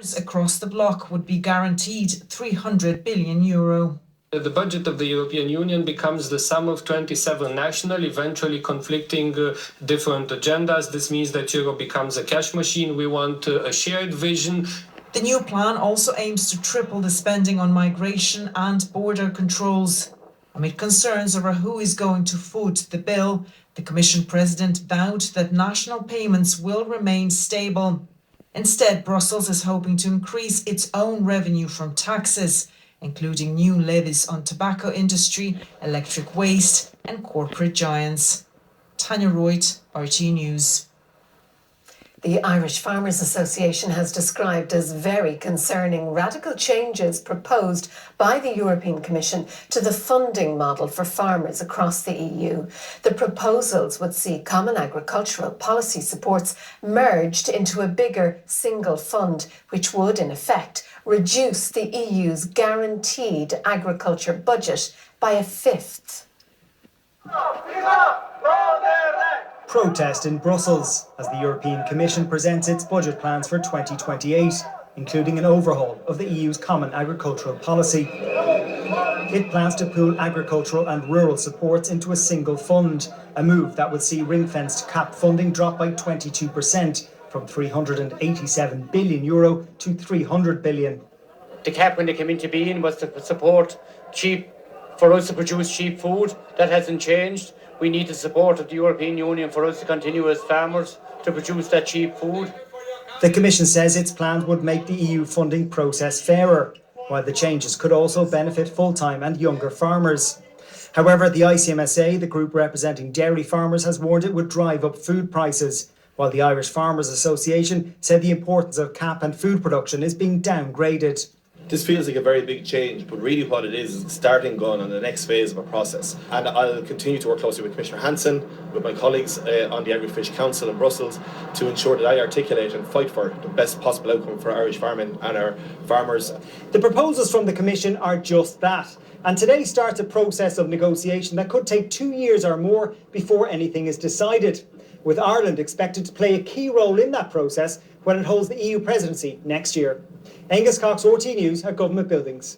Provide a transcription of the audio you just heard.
farmers across the bloc would be guaranteed €300 billion. The budget of the European Union becomes the sum of 27 national, eventually conflicting different agendas. This means that Europe becomes a cash machine. We want a shared vision. The new plan also aims to triple the spending on migration and border controls. Amid concerns over who is going to foot the bill, the Commission President vowed that national payments will remain stable. Instead, Brussels is hoping to increase its own revenue from taxes, including new levies on tobacco industry, electric waste and corporate giants. Tanya Royd, RT News. The Irish Farmers Association has described as very concerning radical changes proposed by the European Commission to the funding model for farmers across the EU. The proposals would see common agricultural policy supports merged into a bigger single fund, which would, in effect, reduce the EU's guaranteed agriculture budget by a fifth. Protest in Brussels as the European Commission presents its budget plans for 2028, including an overhaul of the EU's common agricultural policy. It plans to pool agricultural and rural supports into a single fund, a move that would see ring-fenced CAP funding drop by 22%, from €387 billion to €300 billion. The CAP, when they came into being, was to support for us to produce cheap food. That hasn't changed. We need the support of the European Union for us to continue as farmers to produce that cheap food. The Commission says its plans would make the EU funding process fairer, while the changes could also benefit full-time and younger farmers. However, the ICMSA, the group representing dairy farmers, has warned it would drive up food prices, while the Irish Farmers Association said the importance of CAP and food production is being downgraded. This feels like a very big change, but really what it is the starting gun on the next phase of a process. And I'll continue to work closely with Commissioner Hansen, with my colleagues on the Agri-Fish Council in Brussels, to ensure that I articulate and fight for the best possible outcome for Irish farming and our farmers. The proposals from the Commission are just that. And today starts a process of negotiation that could take 2 years or more before anything is decided, with Ireland expected to play a key role in that process when it holds the EU presidency next year. Angus Cox, RT News at Government Buildings.